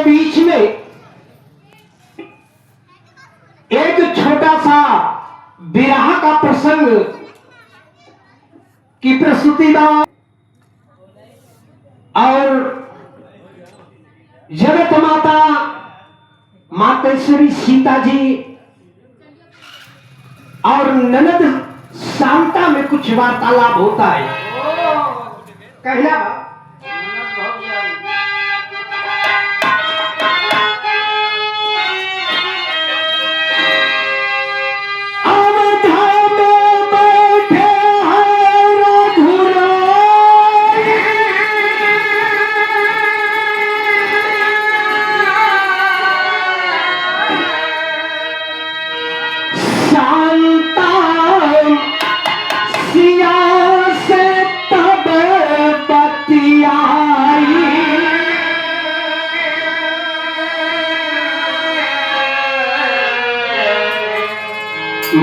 के बीच में एक छोटा सा विरह का प्रसंग की प्रस्तुति बा और जगत माता मातेश्वरी सीता जी और ननद शांता में कुछ वार्तालाप होता है। कहना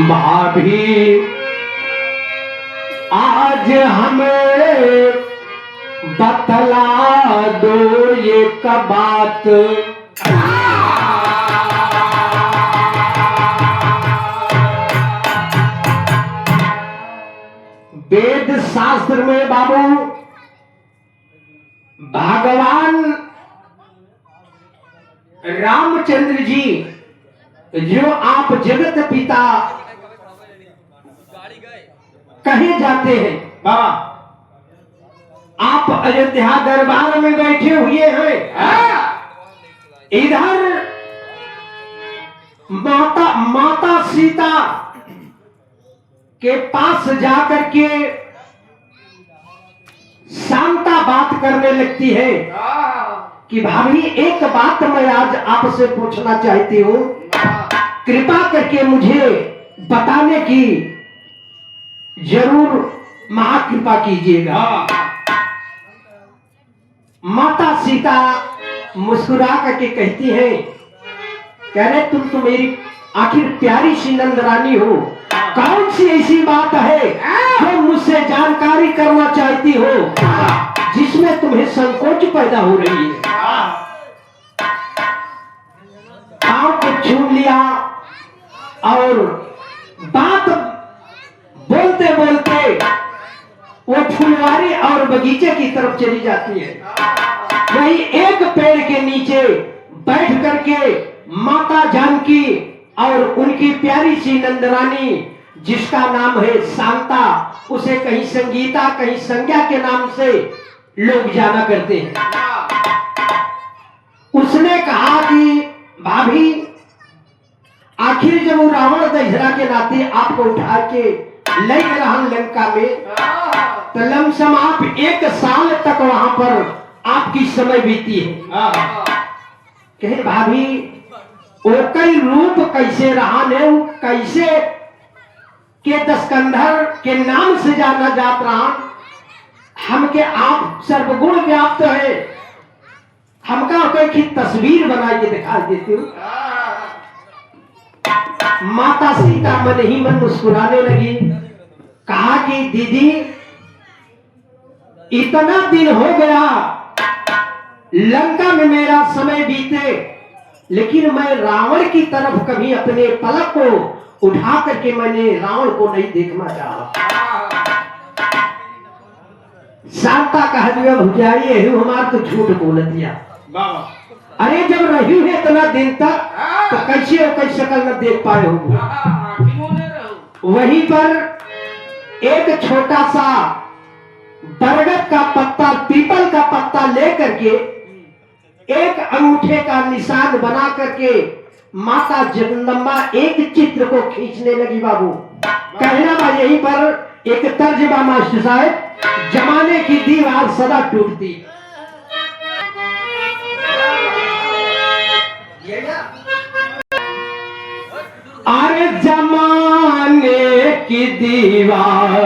भाभी आज हमें बतला दो ये बात, वेद शास्त्र में बाबू भगवान रामचंद्र जी जो आप जगत पिता कहे जाते हैं, बाबा आप अयोध्या दरबार में बैठे हुए हैं। इधर माता सीता के पास जाकर के शांता बात करने लगती है कि भाभी एक बात मैं आज आपसे पूछना चाहती हूँ, कृपा करके मुझे बताने की जरूर महाकृपा कीजिएगा। माता सीता मुस्कुरा करके कहती है, कह रहे तुम तो मेरी आखिर प्यारी सी नंदरानी हो, कौन सी ऐसी बात है जो मुझसे जानकारी करना चाहती हो जिसमें तुम्हें संकोच पैदा हो रही है। पांव को छू लिया और बात बोलते बोलते वो फुलवारी और बगीचे की तरफ चली जाती है। वही एक पेड़ के नीचे बैठ करके माता जानकी और उनकी प्यारी सी नंदरानी जिसका नाम है शांता, उसे कहीं संगीता कहीं संज्ञा के नाम से लोग जाना करते हैं। उसने कहा कि भाभी आखिर जब वो रावण दशहरा के नाते आपको उठा के ले गया लंका में, तो लमसम आप 1 साल तक वहां पर आपकी समय बीती है। कहे भाभी वो कई रूप कैसे रहा ने, कैसे के दस्कंधर के नाम से जाना जात रहा, हमके आप सर्वगुण व्याप्त है, हमका कोई तस्वीर बना के दिखा देती हूँ। माता सीता मन ही मन मुस्कुराने लगी, कहा कि दीदी इतना दिन हो गया लंका में मेरा समय बीते, लेकिन मैं रावण की तरफ कभी अपने पलक को उठा करके मैंने रावण को नहीं देखना चाहा। शांता कह दिया भुजाई हमार तो झूठ बोल दिया, अरे जब रही है इतना दिन तक तो कैसे कैसे शक्ल न देख पाए हो। वहीं पर एक छोटा सा बरगद का पत्ता पीपल का पत्ता लेकर के एक अंगूठे का निशान बना करके माता जगदम्बा एक चित्र को खींचने लगी। बाबू कहना बा यहीं पर एक तर्जमा मास्टर साहब, जमाने की दीवार सदा टूटती। अरे जमाने की दीवार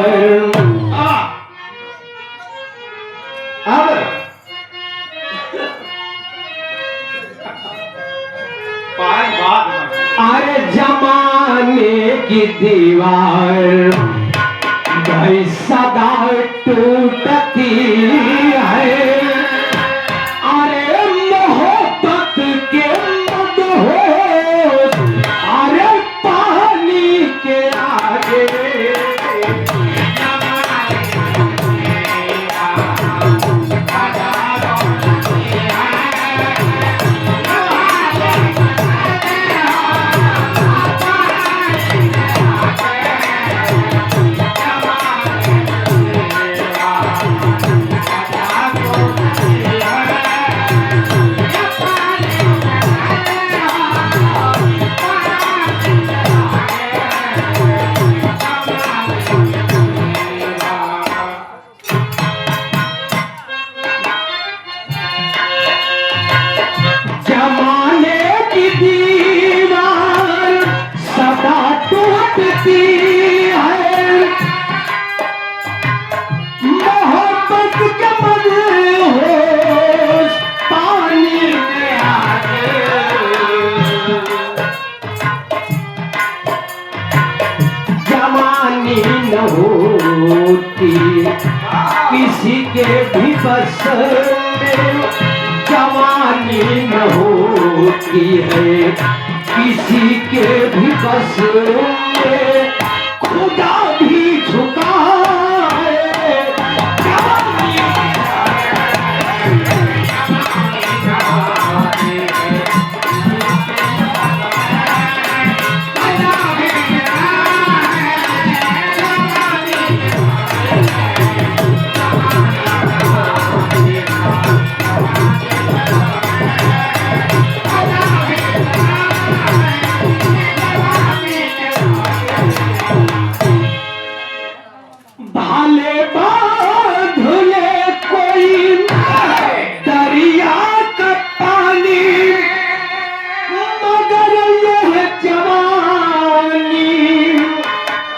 अब अरे जमाने की दीवार भाई सदा टूटती है, अरे मोहब्बत पास में खुदा भी झुका है। भाले बांधले कोई दरिया का पानी, मगर यह जवानी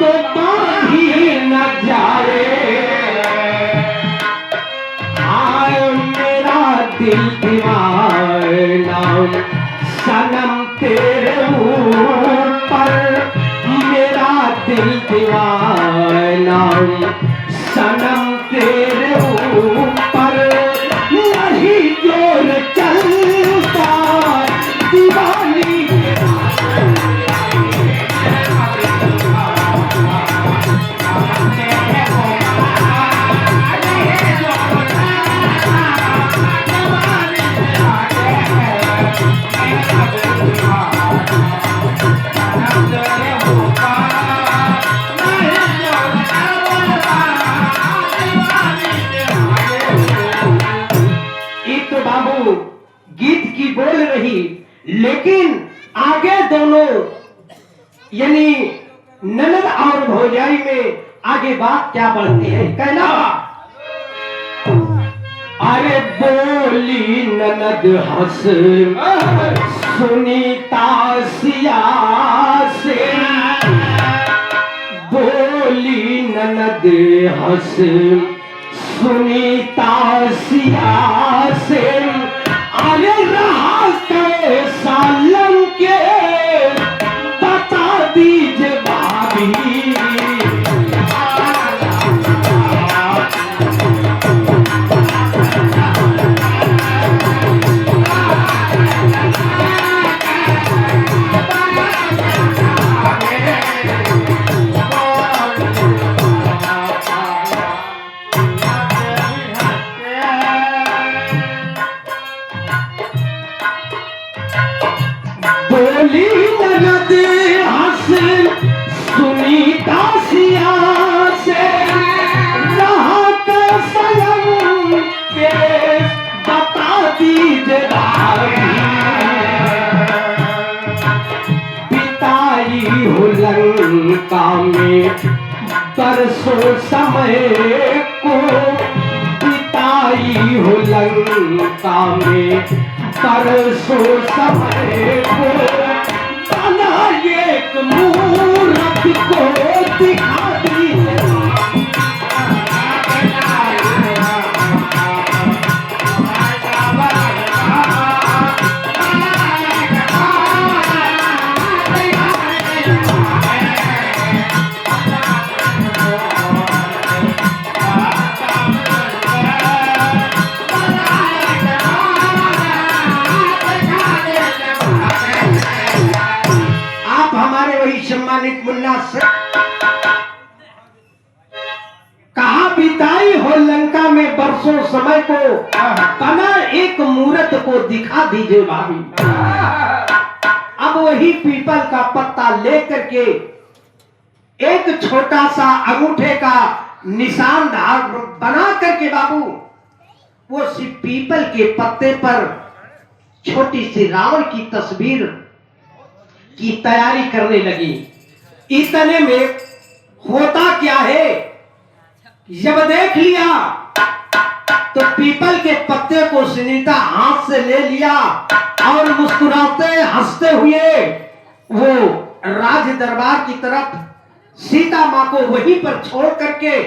तो बांधी न जाए। आए मेरा दिल दीवाना सनम तेरे ऊपर, मेरा दिल दीवाना सनम तेरे ऊपर, नहीं जोर चलता दीवानी। गीत की बोल रही, लेकिन आगे दोनों यानी ननद और भौजाई में आगे बात क्या बढ़ती है, कहना अरे बोली ननद हंस सुनीता सिया से, बोली ननद हंस सुनीता सिया से, अरे रहा कैसा लंके बता दीजिए भाभी। बोली ननद हंस सुनीता सिया से, रहा कैसा लंके बता दीजिए भाभी। बिताई हो लंका में बरसों समय को, बिताई हो लंका में बरसों समय को, बना एक मूरत को दिखा दीजिए। सम्मानित मुन्ना से कहा बिताई हो लंका में बरसों समय को, बना एक मूरत को दिखा दीजिए भाभी। अब वही पीपल का पत्ता लेकर के एक छोटा सा अंगूठे का निशान धार बना करके बाबू वो पीपल के पत्ते पर छोटी सी रावण की तस्वीर की तैयारी करने लगी। इतने में होता क्या है, जब देख लिया तो पीपल के पत्ते को सुनीता हाथ से ले लिया और मुस्कुराते हंसते हुए वो राज दरबार की तरफ सीता माँ को वहीं पर छोड़ करके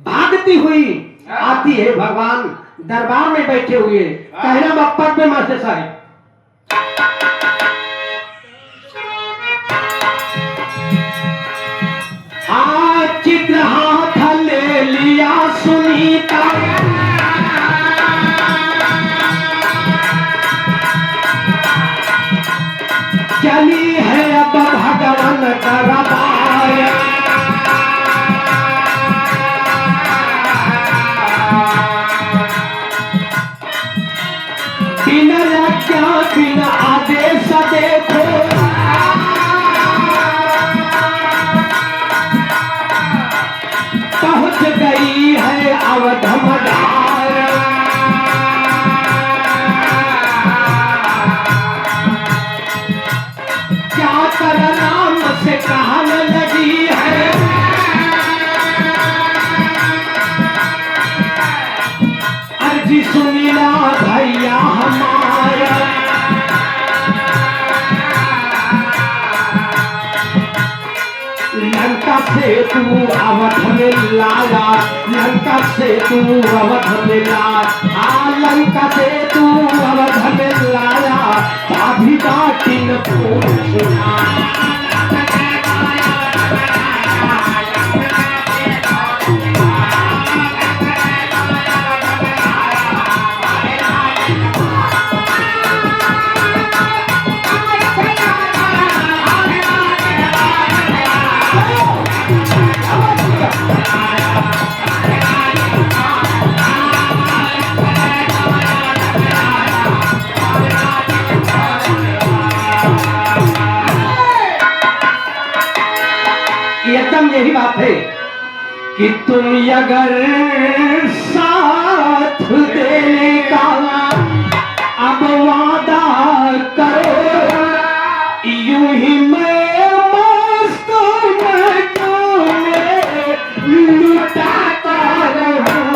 भागती हुई आती है। भगवान दरबार में बैठे हुए कहना बप्पट में मासे सारे चित्र हाथ ले लिया सुनीता, चली है अब भगवान का बिना आज्ञा बिना आदेश देखो पहुंच गई है अवध मदार। क्या कर राम से कहने लगी है अर्जी सुनीला भैया हमारा। लंका से तू अवध में लाया, लंका से तू अवध में लाया, लंका से तू अवध में लाया, भाभी बाटी न पूछना। एकदम यही बात है कि तुम अगर साथ देने का अब वादा करो, यूं ही मैं मस्त में तुम्हें लुटाता रहूं।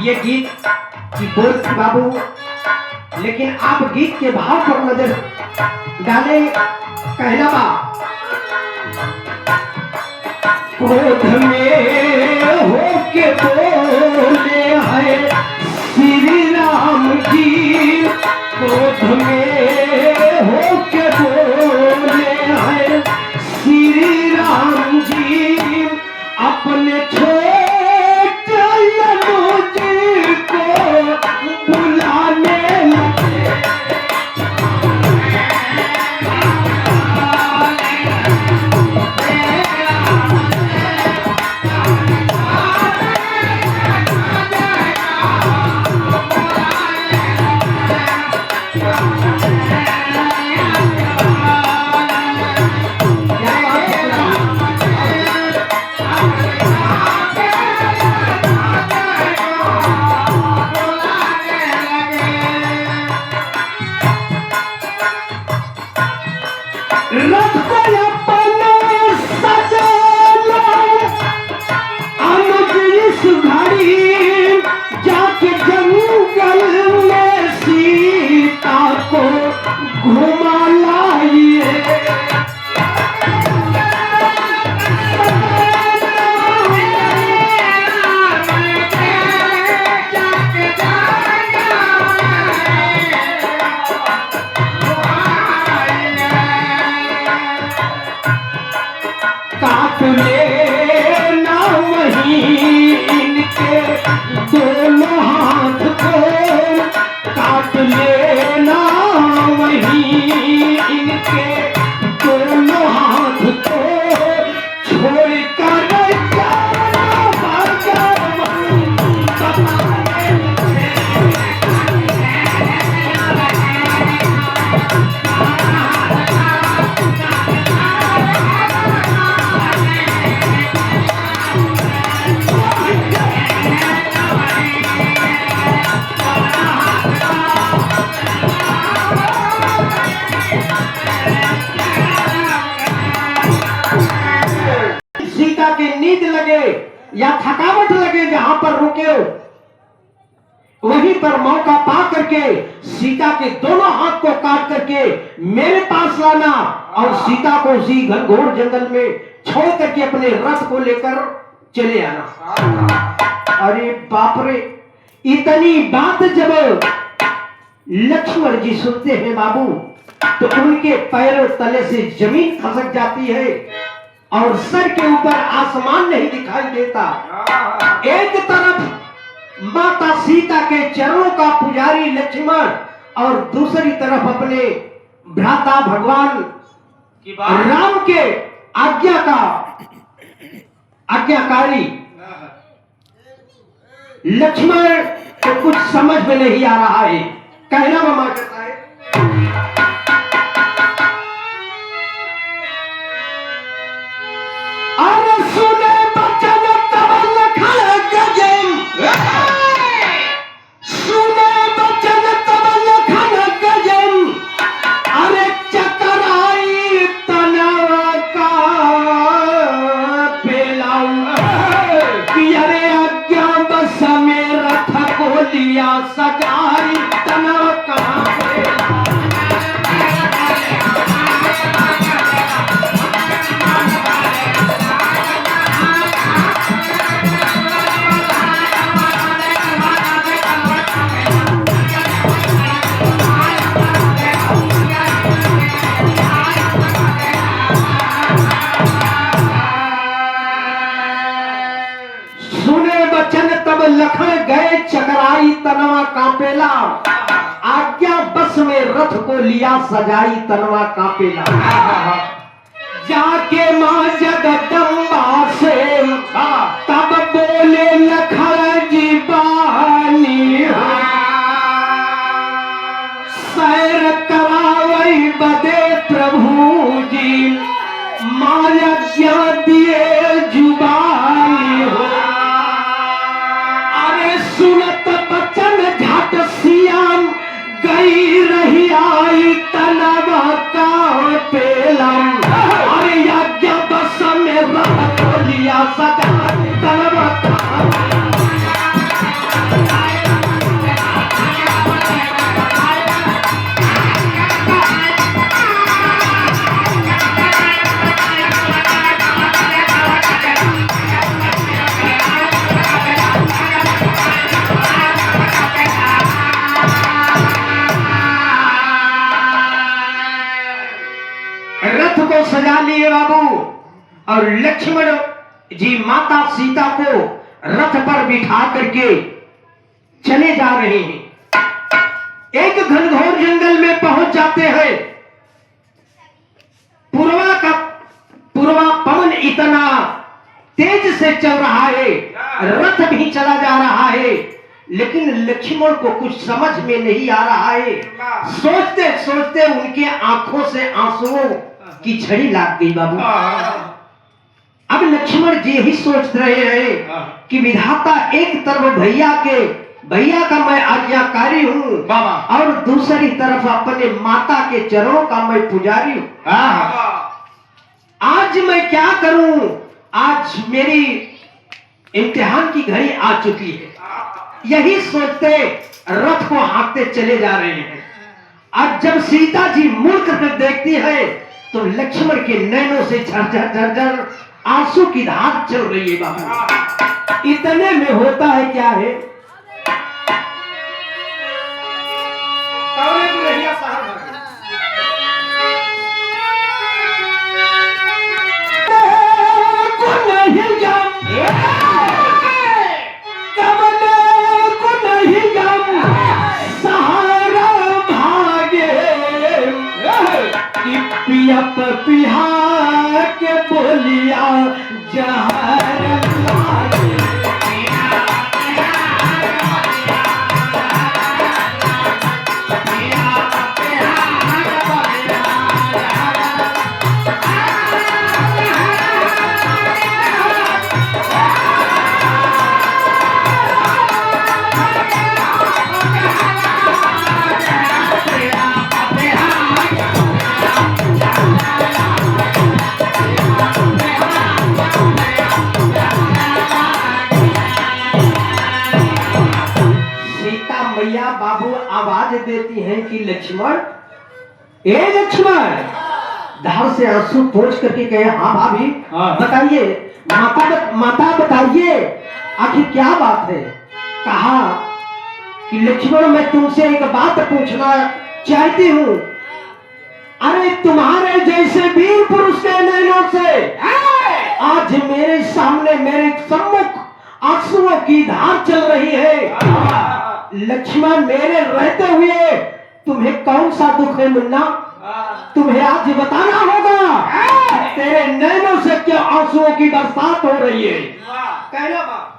ये गीत की बोल बाबू, लेकिन आप गीत के भाव पर नजर डाले। कहना बा क्रोध में होके बोले है श्री राम जी, क्रोध में होके बोले है श्री राम जी, अपने छोटे बुलाने लगे। रथ को अपने सजाना अनुज इस घड़ी जाके जंगल में सीता को घुमा लाइए। काट लेना वहीं इनके दोनों हाथ को, काट लेना वहीं इनके दोनों हाथ को, छोड़ कर जाना भगवान। सीता की नींद लगे या थकावट लगे, जहां पर रुके वहीं पर मौका पा करके सीता के दोनों हाथ को काट करके मेरे पास लाना और सीता को उसी घनघोर जंगल में छोड़ करके अपने रथ को लेकर चले आना। अरे बाप रे, इतनी बात जब लक्ष्मण जी सुनते हैं बाबू तो उनके पैरों तले से जमीन खसक जाती है और सर के ऊपर आसमान नहीं दिखाई देता। एक तरफ माता सीता के चरणों का पुजारी लक्ष्मण और दूसरी तरफ अपने भ्राता भगवान राम के आज्ञाकारी लक्ष्मण को कुछ समझ में नहीं आ रहा है। कहना मामा कहता है अरे सुने बचन तब लखन गजन, सुने बचन तब लखन गजन, अरे चकराई तनवा का पेलाऊ कि अरे आज्ञा बस में रथ को लिया सजाई तनवा का लखन गए चकराई तनवा कांपेला, आज्ञा बस में रथ को लिया सजाई तनवा कांपेला। जाके मां जगदम्बा से तब बोले लखन जी बानी, सैर करावई बदे प्रभु जी माया दिए जुबानी हो। सुनत बचन झट सियाम गई रही आई तनवा का पेलम, अरे आज्ञा बस में रथ को लिया सजा तनवा का। सजा लिए बाबू और लक्ष्मण जी माता सीता को रथ पर बिठा करके चले जा रहे हैं। एक घनघोर जंगल में पहुंच जाते हैं। पूर्वा पवन इतना तेज से चल रहा है, रथ भी चला जा रहा है, लेकिन लक्ष्मण को कुछ समझ में नहीं आ रहा है। सोचते सोचते उनके आंखों से आंसुओं की छड़ी लाग गई बाबू। अब लक्ष्मण जी ही सोच रहे हैं कि विधाता एक तरफ भैया का मैं आज्ञाकारी हूँ और दूसरी तरफ अपने माता के चरणों का मैं पुजारी हूँ। आज मैं क्या करूं? आज मेरी इम्तिहान की घड़ी आ चुकी है। यही सोचते रथ को हाँकते चले जा रहे हैं। आज जब सीता जी मुड़ कर देखती है तो लक्ष्मण के नैनों से झरझर झरझर आंसू की धार चल रही है बाबू। इतने में होता है क्या है, पिहा के बोलिया जहर बाबू आवाज देती हैं कि लक्ष्मण, ए लक्ष्मण, धार से आंसू पोंछ करके कहे हाँ भाभी बताइए, माता बताइए आखिर क्या बात है। कहा कि लक्ष्मण मैं तुमसे एक बात पूछना चाहती हूँ। अरे तुम्हारे जैसे वीर पुरुष के नैनों से आज मेरे सामने मेरे सम्मुख आंसुओं की धार चल रही है। लक्ष्मण मेरे रहते हुए तुम्हें कौन सा दुख है मुन्ना? तुम्हें आज बताना होगा तेरे नैनों से क्या आंसुओं की बरसात हो रही है। कहना बात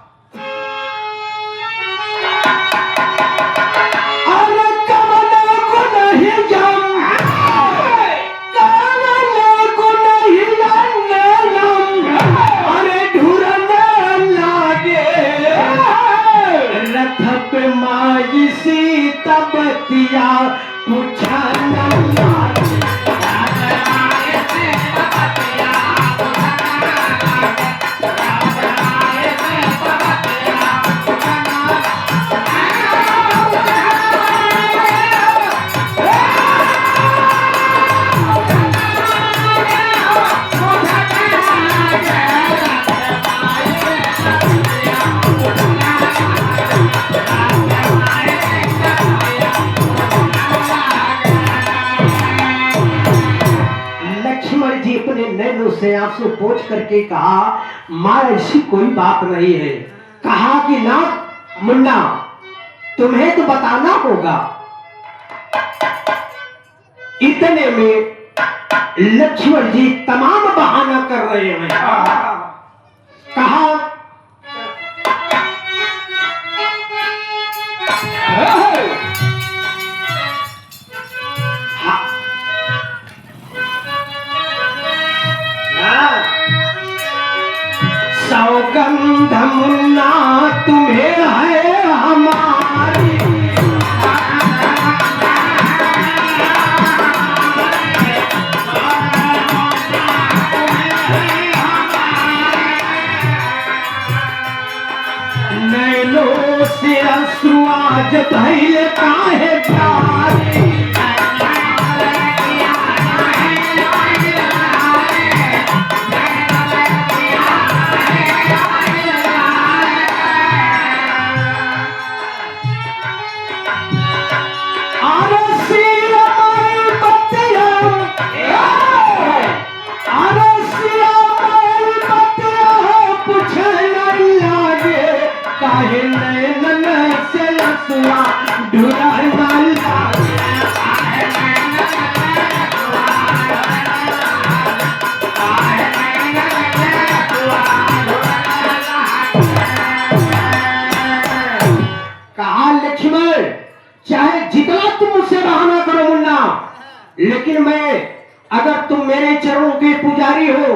माई सीता बतिया पूछा नैनों से आंसू पोंछ करके कहा मां ऐसी कोई बात नहीं है। कहा कि ना मुन्ना तुम्हें तो बताना होगा। इतने में लक्ष्मण जी तमाम बहाना कर रहे हैं। कहा सौगंध मुन्ना तुम्हें है हमारी। नैनों से अश्रु आज भइल काहे प्यारी। चाहे जितना तुम मुझसे बहाना करो मुन्ना, लेकिन मैं अगर तुम मेरे चरणों के पुजारी हो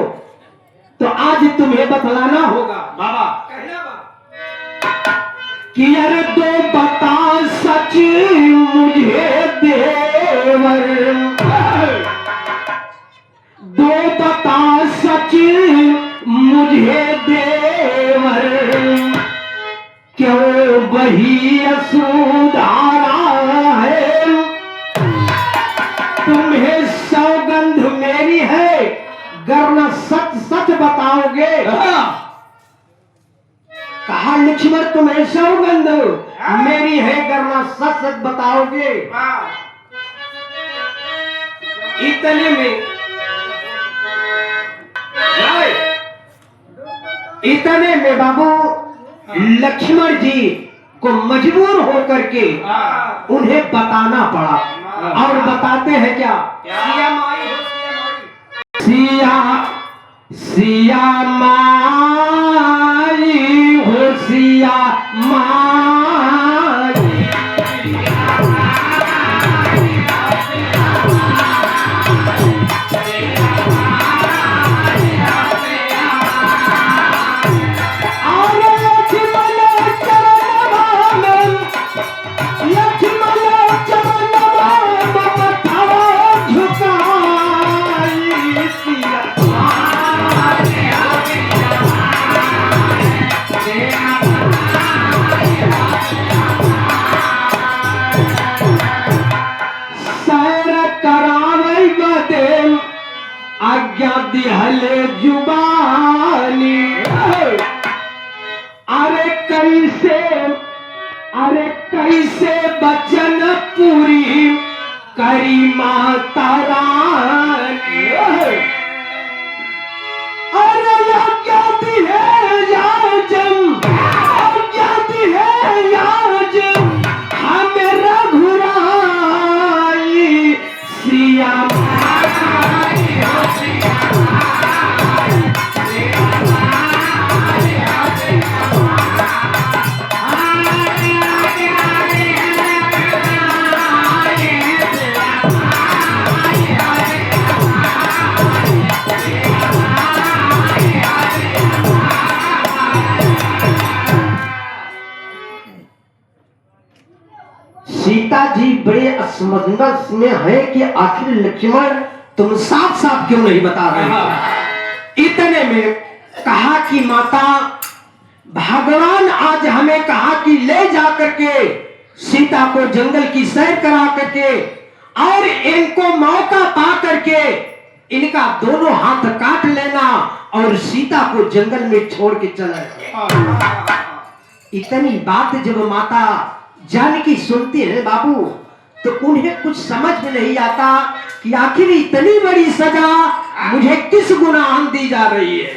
तो आज तुम्हें बतलाना होगा। बाबा कहना कि अरे दो बता सच मुझे देवर, दो बता सच मुझे देवर, क्यों वही असुधारा है। तुम्हें सौगंध मेरी है गरना सच सच बताओगे। कहा लक्ष्मण तुम्हें सौगंध मेरी है गरना सच सच बताओगे। इतने में बाबू लक्ष्मण जी को मजबूर होकर के उन्हें बताना पड़ा। और बताते हैं क्या? सिया सिया माई हो सिया माई, आज्ञा दिहले जुबानी। अरे कैसे अरे कैसे बचन पूरी करी माता रानी। अरे अज्ञात है याजम, अज्ञात है याजम, हमें रघुराई सिया सीता जी बड़े असमंजस में है कि आखिर लक्ष्मण तुम साफ साफ क्यों नहीं बता रहे। इतने में कहा कि माता भगवान आज हमें कहा कि ले जा करके सीता को जंगल की सैर करा करके और इनको मौका पा करके इनका दोनों हाथ काट लेना और सीता को जंगल में छोड़ के चला। इतनी बात जब माता जानकी सुनती है बाबू तो उन्हें कुछ समझ में नहीं आता कि आखिर इतनी बड़ी सजा मुझे किस गुनाह दी जा रही है।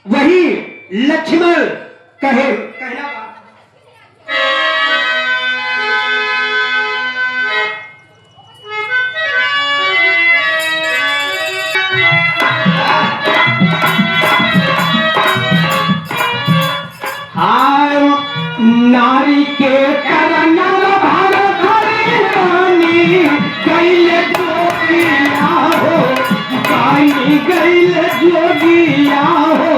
वही लक्ष्मण कहना नारी के करन भर रानी गैल जोगिया हो, गैल जोगिया हो,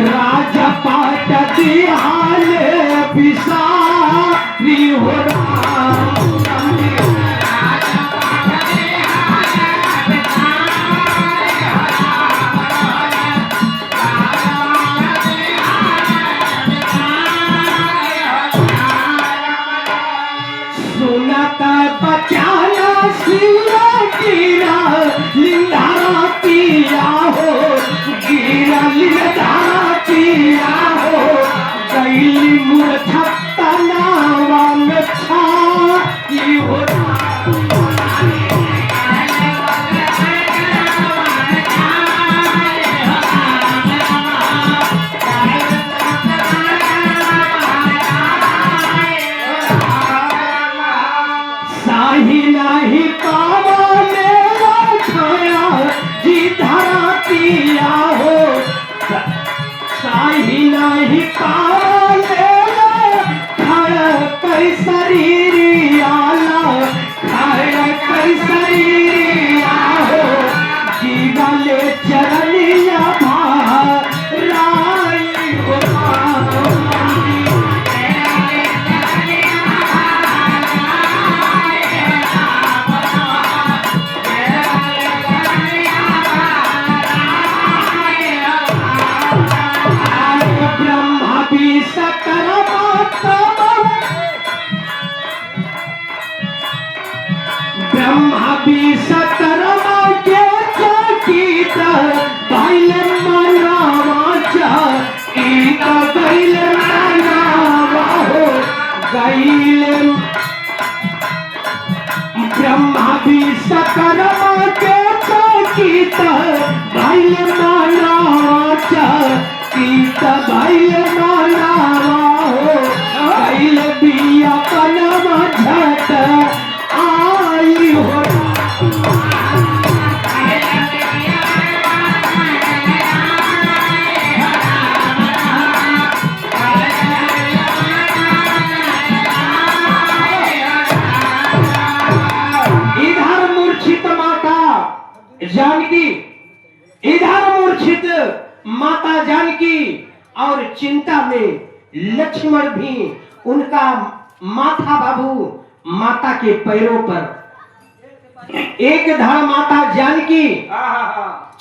राजा पाट दिहाल बिसारी हो बचाना सिया गिरा लिंधारा पिया हो, गिरा लिंधारा पिया हो, गैली मूर्छा तनावा में छाई हो। नहीं पावाने खाया जी धरा पिया हो, साही नहीं पावाने खाया कई शरीर आला, खाया कई शरीर हो, जीवा ले चरनिया भाई हो। ब्रह्मा भी सकरमा के चकीत बैल मनावा चकीत बैल मनावा हो, गैल ब्रह्मा भी सकरमा के चकीत बैल मनावा चकीत बैल मनावा हो, गैल बिया पनवा झट आई हो। इधर मूर्छित माता जानकी, इधर मूर्छित माता जानकी और चिंता में लक्ष्मण भी, उनका माथा बाबू माता के पैरों पर। एक धड़ माता जानकी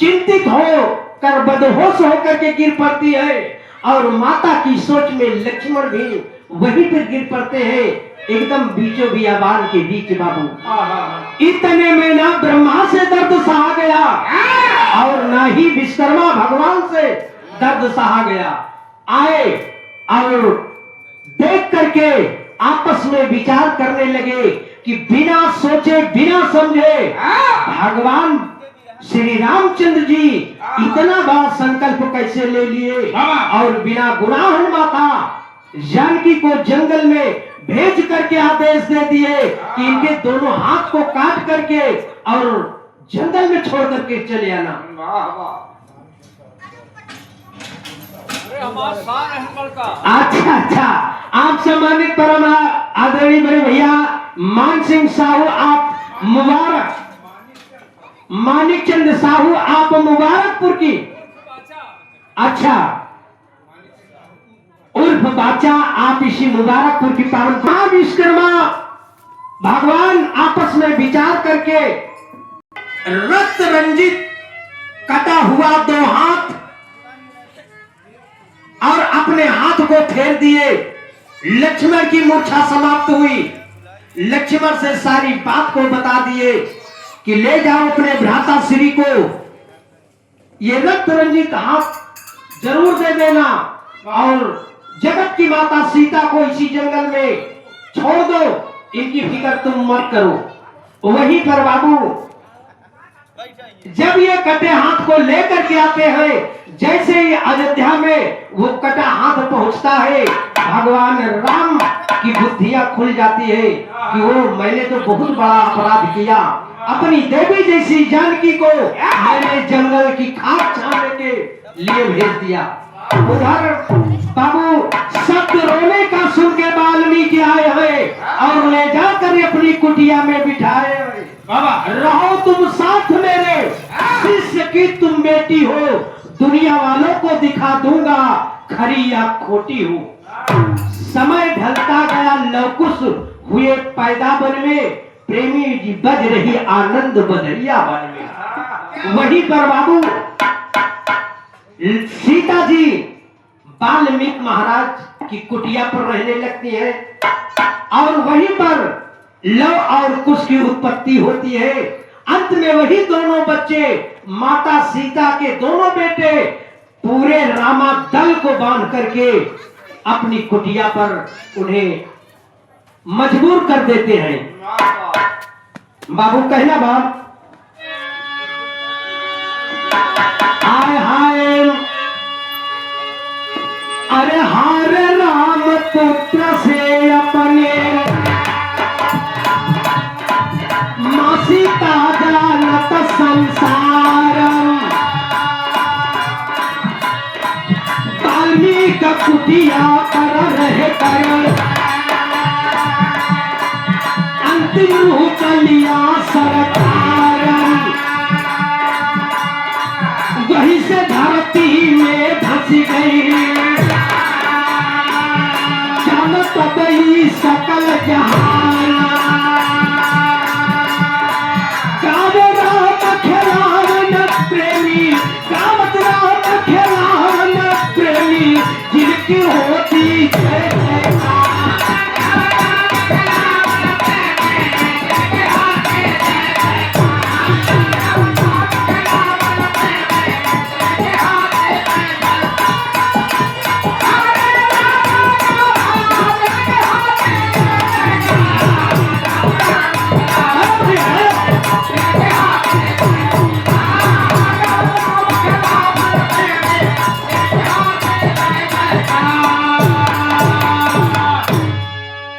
चिंतित हो कर बदहोश होकर के गिर पड़ती है और माता की सोच में लक्ष्मण भी वहीं पर गिर पड़ते हैं, एकदम बीचों बियाबान के बीच बाबू। इतने में ना ब्रह्मा से दर्द सहा गया और ना ही विश्वकर्मा भगवान से दर्द सहा गया। आए और देख करके आपस में विचार करने लगे कि बिना सोचे बिना समझे भगवान श्री रामचंद्र जी इतना बड़ा संकल्प कैसे ले लिए और बिना गुनाह माता जानकी को जंगल में भेज करके आदेश दे दिए कि इनके दोनों हाथ को काट करके और जंगल में छोड़ करके चले आना। अच्छा अच्छा, आप सम्मानित परम आदरणीय बड़े भैया मान सिंह साहू, आप मुबारक, मानिक चंद साहू, आप मुबारकपुर की, अच्छा उर्फ बाचा, आप इसी मुबारकपुर की पावन विश्वकर्मा भगवान आपस में विचार करके रक्त रंजित कटा हुआ 2 हाथ और अपने हाथ को फेर दिए। लक्ष्मण की मूर्छा समाप्त हुई। लक्ष्मण से सारी बात को बता दिए कि ले जाओ अपने भ्राता श्री को, ये रक्त रंजित हाथ जरूर दे देना और जगत की माता सीता को इसी जंगल में छोड़ दो, इनकी फिक्र तुम मत करो। वहीं पर बाबू जब ये कटे हाथ को लेकर के आते हैं, जैसे ही अयोध्या में वो कटा हाथ पहुंचता है, भगवान राम की बुद्धियां खुल जाती है कि वो मैंने तो बहुत बड़ा अपराध किया, अपनी देवी जैसी जानकी को मैंने जंगल की खाक छानने के लिए भेज दिया। उधर बाबू शब्द रोने का सुन के वाल्मीकि आए हैं और ले जाकर अपनी कुटिया में बिठाए हुए। बाबा रहो तुम साथ मेरे, शिष्य की तुम बेटी हो, दुनिया वालों को दिखा दूंगा खरी या खोटी हो। समय ढलता गया, लवकुश हुए पैदा बन में, प्रेमी जी बज रही आनंद बदरिया बन में। वहीं पर बाबू सीता जी वाल्मीकि महाराज की कुटिया पर रहने लगती है और वहीं पर लव और कुश की उत्पत्ति होती है। अंत में वही दोनों बच्चे, माता सीता के दोनों बेटे, पूरे रामा दल को बांध करके अपनी कुटिया पर उन्हें मजबूर कर देते हैं। बाबू कहना बाप, हाय हाय अरे हार राम पुत्र से अपने सीता जानत संसारम, वाल्मीकि कुटिया पर रह कर अंतिम रूप लिया सरकार।